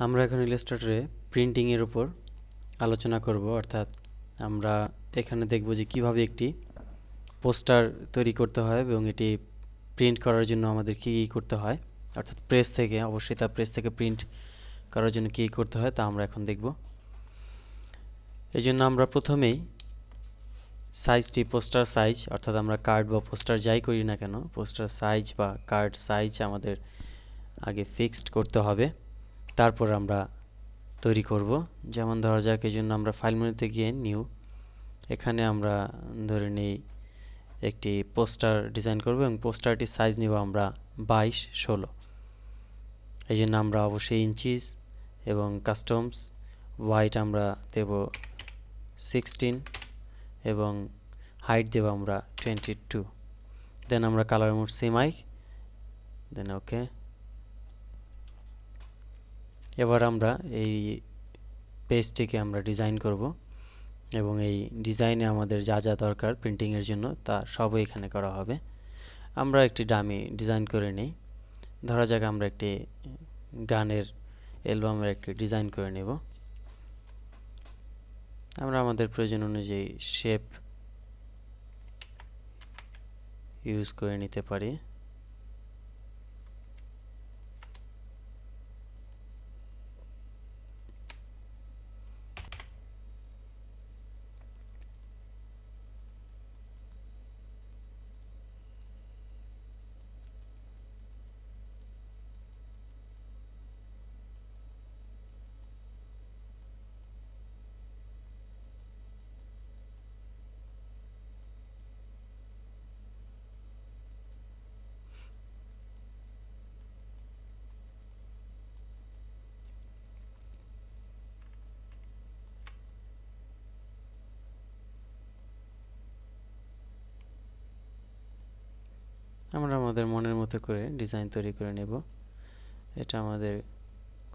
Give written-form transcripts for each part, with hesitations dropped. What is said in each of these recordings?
আমরা এখন ইলাস্ট্রেটরে প্রিন্টিং এর উপর আলোচনা করব, অর্থাৎ আমরা এখানে দেখব যে কিভাবে একটি পোস্টার তৈরি করতে হয় এবং এটি প্রিন্ট করার জন্য আমাদের কী কী করতে হয়, অর্থাৎ প্রেস থেকে অবশ্যই তা প্রেস থেকে প্রিন্ট করার জন্য কী করতে হয় তা আমরা এখন দেখব। এই জন্য আমরা প্রথমেই সাইজটি পোস্টার সাইজ, অর্থাৎ আমরা কার্ড বা পোস্টার যাই করি না কেন পোস্টার সাইজ বা কার্ড সাইজ আমাদের আগে ফিক্সড করতে হবে, তারপর আমরা তৈরি করব। যেমন ধরা যাক এই জন্য আমরা ফাইল মেনুতে গিয়ে নিউ, এখানে আমরা ধরে নিই একটি পোস্টার ডিজাইন করব এবং পোস্টারটির সাইজ নিব আমরা 22/16। এই জন্য আমরা অবশ্যই ইঞ্চিস এবং কাস্টমস ওয়াইট আমরা দেব 16 এবং হাইট দেব আমরা 22। দেন আমরা কালার মোড সেমাই, দেন ওকে। এবার আমরা এই পেজটিকে আমরা ডিজাইন করব এবং এই ডিজাইনে আমাদের যা যা দরকার প্রিন্টিংয়ের জন্য তা সবই এখানে করা হবে। আমরা একটি ডামি ডিজাইন করে নিই। ধরা যাক আমরা একটি গানের অ্যালবামের একটি ডিজাইন করে নেব। আমরা আমাদের প্রয়োজন অনুযায়ী শেপ ইউজ করে নিতে পারি। আমরা আমাদের মনের মতো করে ডিজাইন তৈরি করে নেব। এটা আমাদের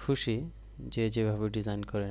খুশি যে যেভাবে ডিজাইন করে।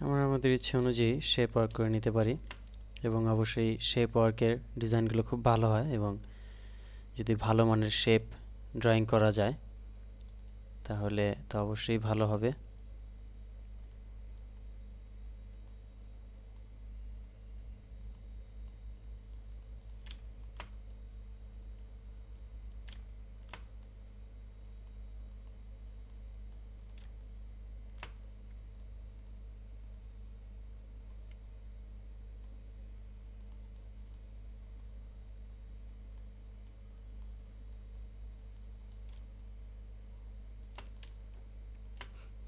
আমরা আমাদের ইচ্ছে অনুযায়ী শেপ ওয়ার্ক করে নিতে পারি এবং অবশ্যই শেপ ওয়ার্কের ডিজাইনগুলো খুব ভালো হয় এবং যদি ভালো মানের শেপ ড্রয়িং করা যায় তাহলে তো অবশ্যই ভালো হবে।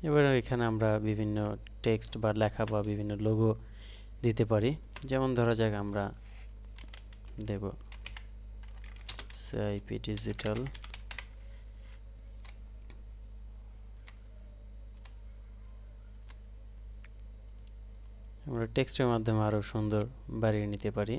এবার এখানে আমরা বিভিন্ন টেক্সট বা লেখা বা বিভিন্ন লোগো দিতে পারি। যেমন ধরা যাক আমরা দেব সিআইপি ডিজিটাল, আমরা টেক্সটের মাধ্যমে আরও সুন্দর বাড়িয়ে নিতে পারি।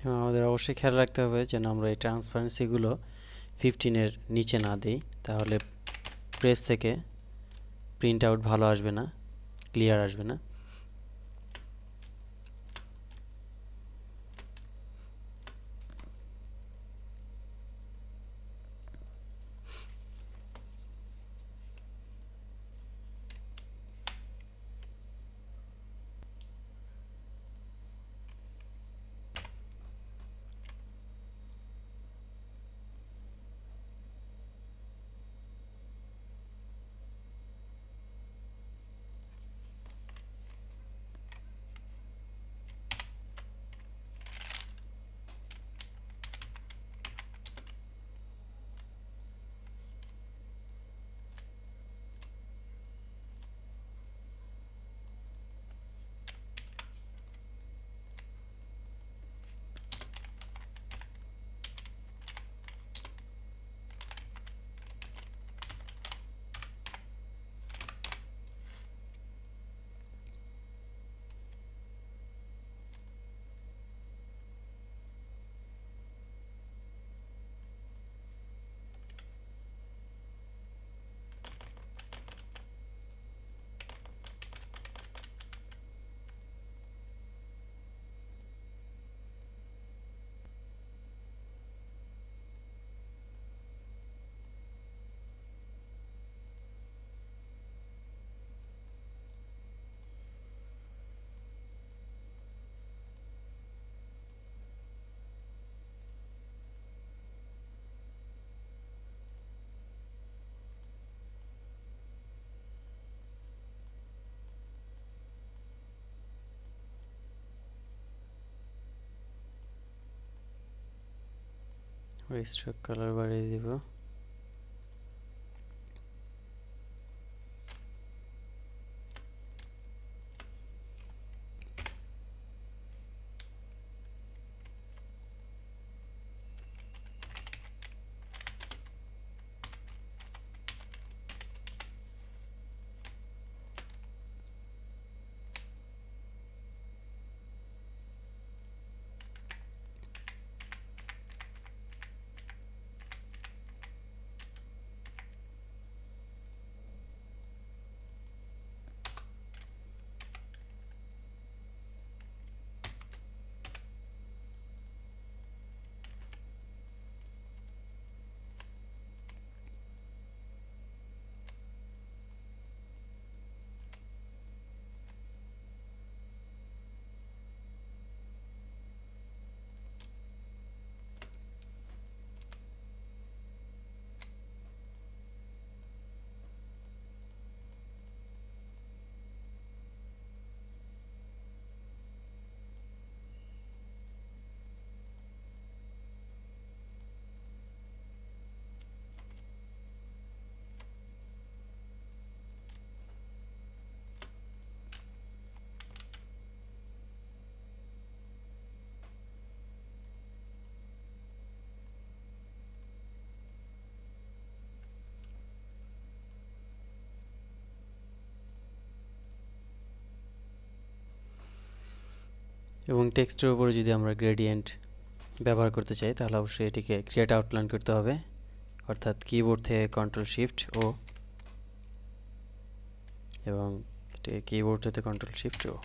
এবং আমাদের অবশ্যই খেয়াল রাখতে হবে যেন আমরা এই ট্রান্সপারেন্সিগুলো 15-এর নিচে না দিই, তাহলে প্রেস থেকে প্রিন্ট আউট ভালো আসবে না, ক্লিয়ার আসবে না। স্ট্রোক কালার বাড়িয়ে দিব। এবং টেক্সটের উপরে যদি আমরা গ্রেডিয়েন্ট ব্যবহার করতে চাই তাহলে অবশ্যই এটিকে ক্রিয়েট আউটলাইন করতে হবে, অর্থাৎ কিবোর্ড থেকে Ctrl+Shift+O এবং এটিকে কিবোর্ড থেকে Ctrl+Shift+O।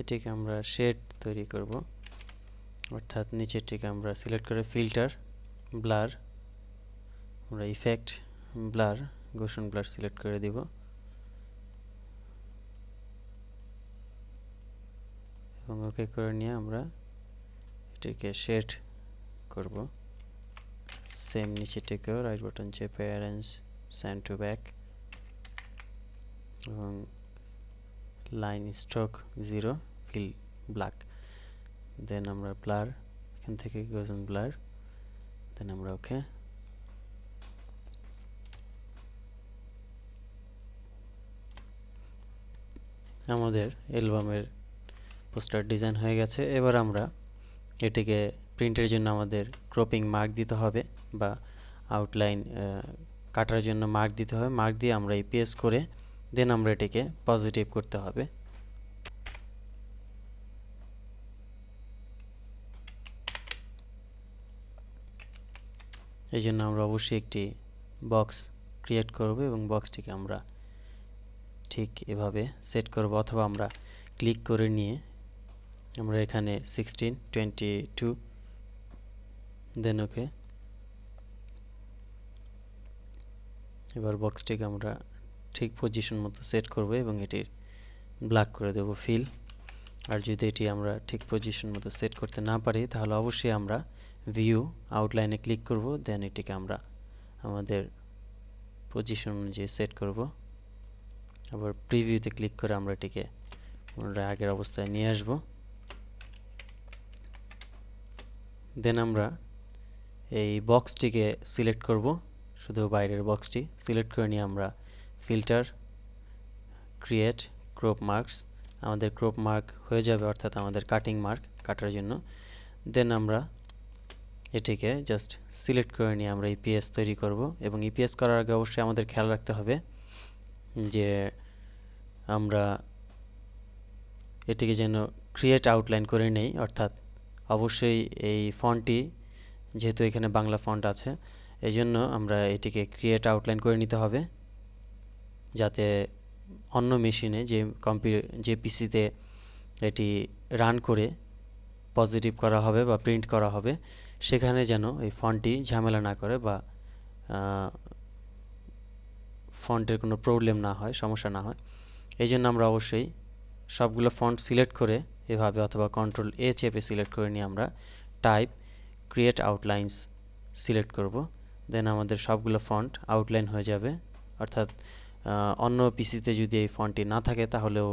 এটিকে আমরা শেড তৈরি করব, অর্থাৎ নিচেরটিকে আমরা সিলেক্ট করে ফিল্টার, ব্লার, আমরা effect, blur, Gaussian blur select করে দিব এবং ওকে করে নিয়ে আমরা এটিকে শেড করব। সেম নিচে টেকেও রাইট বাটন চেপে অ্যারেঞ্জ সেন্ড টু ব্যাক এবং লাইন স্ট্রোক 0 ফিল ব্ল্যাক। দেন আমরা ব্লার, এখান থেকে গজন ব্লার, দেন আমরা ওকে। আমাদের অ্যালবামের পোস্টার ডিজাইন হয়ে গেছে। এবার আমরা এটিকে প্রিন্টের জন্য আমাদের ক্রপিং মার্ক দিতে হবে বা আউটলাইন কাটার জন্য মার্ক দিতে হবে। মার্ক দিয়ে আমরা ইপিএস করে দেন আমরা এটিকে পজিটিভ করতে হবে। এই জন্য আমরা অবশ্যই একটি বক্স ক্রিয়েট করব এবং বক্সটিকে আমরা ঠিক এভাবে সেট করব, অথবা আমরা ক্লিক করে নিয়ে আমরা এখানে 16, 22 দেন ওকে। এবার বক্সটিকে আমরা ঠিক পজিশন মতো সেট করব এবং এটির ব্ল্যাক করে দেব ফিল। আর যদি এটি আমরা ঠিক পজিশন মতো সেট করতে না পারি তাহলে অবশ্যই আমরা ভিউ আউটলাইনে ক্লিক করব, দেন এটিকে আমরা আমাদের পজিশন অনুযায়ী সেট করব। আবার প্রিভিউতে ক্লিক করে আমরা এটিকে পুনরায় আগের অবস্থায় নিয়ে আসব। দেন আমরা এই বক্সটিকে সিলেক্ট করব, শুধু বাইরের বক্সটি সিলেক্ট করে নিয়ে আমরা ফিল্টার, ক্রিয়েট ক্রপ মার্কস, আমাদের ক্রপ মার্ক হয়ে যাবে, অর্থাৎ আমাদের কাটিং মার্ক কাটার জন্য। দেন আমরা এটিকে জাস্ট সিলেক্ট করে নিয়ে আমরা ইপিএস তৈরি করব এবং ইপিএস করার আগে অবশ্যই আমাদের খেয়াল রাখতে হবে যে আমরা এটিকে যেন ক্রিয়েট আউটলাইন করে নেই, অর্থাৎ অবশ্যই এই ফন্টটি যেহেতু এখানে বাংলা ফন্ট আছে এই জন্য আমরা এটিকে ক্রিয়েট আউটলাইন করে নিতে হবে, যাতে অন্য মেশিনে যে পিসিতে এটি রান করে পজিটিভ করা হবে বা প্রিন্ট করা হবে সেখানে যেন এই ফন্টটি ঝামেলা না করে বা ফন্টের কোনো প্রবলেম না হয়, সমস্যা না হয়। এই জন্য আমরা অবশ্যই সবগুলো ফন্ট সিলেক্ট করে এভাবে অথবা কন্ট্রোল এ চেপে সিলেক্ট করে নিয়ে আমরা টাইপ ক্রিয়েট আউটলাইন্স সিলেক্ট করব। দেন আমাদের সবগুলো ফন্ট আউটলাইন হয়ে যাবে, অর্থাৎ অন্য পিসিতে যদি এই ফন্টটি না থাকে তাহলেও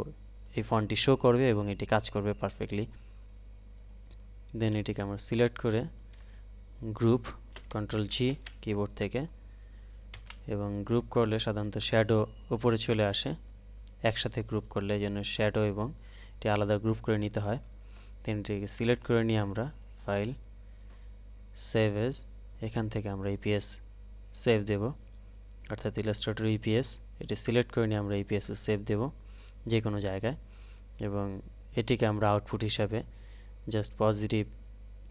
এই ফন্টটি শো করবে এবং এটি কাজ করবে পারফেক্টলি। দেন এটিকে আমরা সিলেক্ট করে গ্রুপ, কন্ট্রোল জি কিবোর্ড থেকে, এবং গ্রুপ করলে সাধারণত শ্যাডো উপরে চলে আসে, একসাথে গ্রুপ করলে যেন শ্যাডো এবং এটি আলাদা গ্রুপ করে নিতে হয়। দেন এটিকে সিলেক্ট করে নিয়ে আমরা ফাইল, সেভ এজ, এখান থেকে আমরা ইপিএস সেভ দেব, অর্থাৎ ইলাস্ট্রেটর ইপিএস এটি সিলেক্ট করে নিয়ে আমরা ইপিএস সেভ দেব যে কোনো জায়গায়, এবং এটিকে আমরা আউটপুট হিসাবে জাস্ট পজিটিভ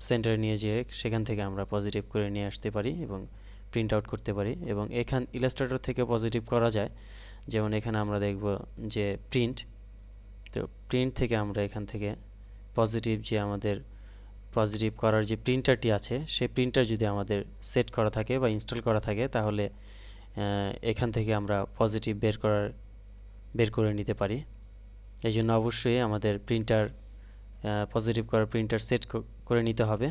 সেন্টারে নিয়ে যেয়ে সেখান থেকে আমরা পজিটিভ করে নিয়ে আসতে পারি এবং প্রিন্ট আউট করতে পারি। এবং এখান ইলাস্ট্রেটর থেকে পজিটিভ করা যায়, যেমন এখানে আমরা দেখব যে প্রিন্ট, তো প্রিন্ট থেকে আমরা এখান থেকে পজিটিভ যে আমাদের পজিটিভ করার যে প্রিন্টারটি আছে সেই প্রিন্টার যদি আমাদের সেট করা থাকে বা ইনস্টল করা থাকে তাহলে এখান থেকে আমরা পজিটিভ বের করে নিতে পারি। এই জন্য অবশ্যই আমাদের প্রিন্টার পজিটিভ করার প্রিন্টার সেট করে নিতে হবে,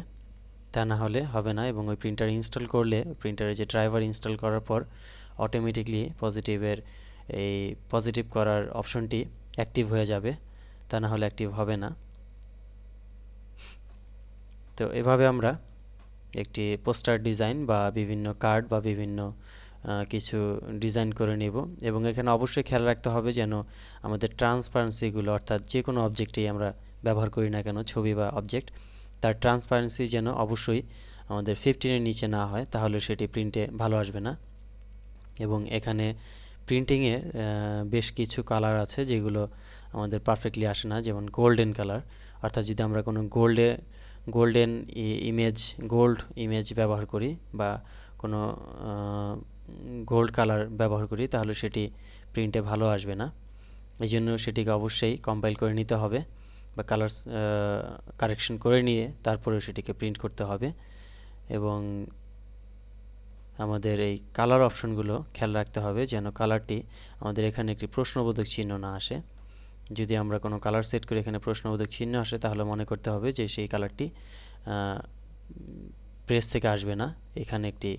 তা না হলে হবে না। এবং ওই প্রিন্টার ইনস্টল করলে প্রিন্টারে যে ড্রাইভার ইনস্টল করার পর অটোমেটিকলি এই পজিটিভ করার অপশনটি অ্যাক্টিভ হয়ে যাবে, তা না হলে অ্যাক্টিভ হবে না। তো এভাবে আমরা একটি পোস্টার ডিজাইন বা বিভিন্ন কার্ড বা বিভিন্ন কিছু ডিজাইন করে নেব। এবং এখানে অবশ্যই খেয়াল রাখতে হবে যেন আমাদের ট্রান্সপারেন্সিগুলো, অর্থাৎ যে কোনো অবজেক্টেই আমরা ব্যবহার করি না কেন, ছবি বা অবজেক্ট, তার ট্রান্সপারেন্সি যেন অবশ্যই আমাদের 15-এর নিচে না হয়, তাহলে সেটি প্রিন্টে ভালো আসবে না। এবং এখানে প্রিন্টিংয়ের বেশ কিছু কালার আছে যেগুলো আমাদের পারফেক্টলি আসে না, যেমন গোল্ডেন কালার, অর্থাৎ যদি আমরা কোনো গোল্ডেন গোল্ড ইমেজ ব্যবহার করি বা কোনো গোল্ড কালার ব্যবহার করি তাহলে সেটি প্রিন্টে ভালো আসবে না। এই জন্য সেটিকে অবশ্যই কম্পাইল করে নিতে হবে বা কারেকশন করে নিয়ে তারপরে সেটিকে প্রিন্ট করতে হবে। এবং আমাদের এই কালার অপশনগুলো খেয়াল রাখতে হবে যেন কালারটি আমাদের এখানে একটি প্রশ্নবোধক চিহ্ন না আসে। যদি আমরা কোনো কালার সেট করে এখানে প্রশ্নবোধক চিহ্ন আসে তাহলে মনে করতে হবে যে সেই কালারটি প্রেস থেকে আসবে না, এখানে একটি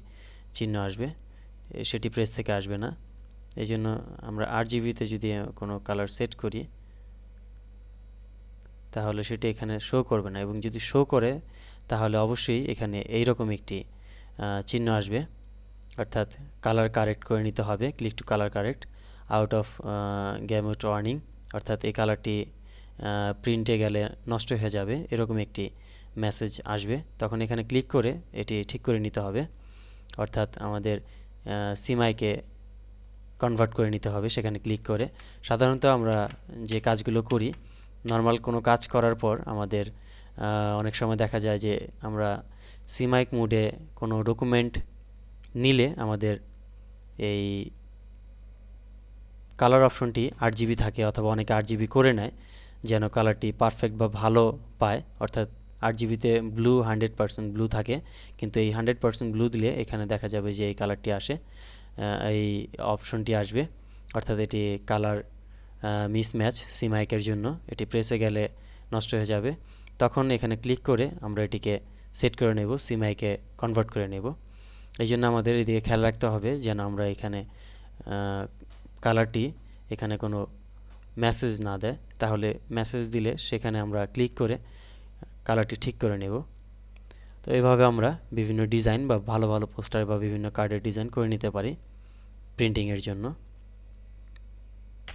চিহ্ন আসবে, সেটি প্রেস থেকে আসবে না। এই জন্য আমরা RGBতে যদি কোনো কালার সেট করি তাহলে সেটি এখানে শো করবে না, এবং যদি শো করে তাহলে অবশ্যই এখানে এইরকম একটি চিহ্ন আসবে, অর্থাৎ কালার কারেক্ট করে নিতে হবে, click to colour correct out of gamut warning, অর্থাৎ এই কালারটি প্রিন্টে গেলে নষ্ট হয়ে যাবে এরকম একটি মেসেজ আসবে। তখন এখানে ক্লিক করে এটি ঠিক করে নিতে হবে, অর্থাৎ আমাদের সিমআইকে কনভার্ট করে নিতে হবে সেখানে ক্লিক করে। সাধারণত আমরা যে কাজগুলো করি, নর্মাল কোনো কাজ করার পর আমাদের অনেক সময় দেখা যায় যে আমরা সিমাইক মোডে কোনো ডকুমেন্ট নিলে আমাদের এই কালার অপশনটি RGB থাকে, অথবা অনেকে RGB করে নেয় যেন কালারটি পারফেক্ট বা ভালো পায়, অর্থাৎ RGBতে ব্লু 100% ব্লু থাকে, কিন্তু এই 100% ব্লু দিলে এখানে দেখা যাবে যে এই কালারটি আসে, এই অপশনটি আসবে, অর্থাৎ এটি কালার মিসম্যাচ সিমাইকের জন্য, এটি প্রেসে গেলে নষ্ট হয়ে যাবে। তখন এখানে ক্লিক করে আমরা এটিকে সেট করে নেব, সিমাইকে কনভার্ট করে নেব। এই জন্য আমাদের এদিকে খেয়াল রাখতে হবে যেন আমরা এখানে কালারটি এখানে কোনো মেসেজ না দেয়, তাহলে মেসেজ দিলে সেখানে আমরা ক্লিক করে কালারটি ঠিক করে নেব। তো এইভাবে আমরা বিভিন্ন ডিজাইন বা ভালো ভালো পোস্টার বা বিভিন্ন কার্ডের ডিজাইন করে নিতে পারি প্রিন্টিংয়ের জন্য।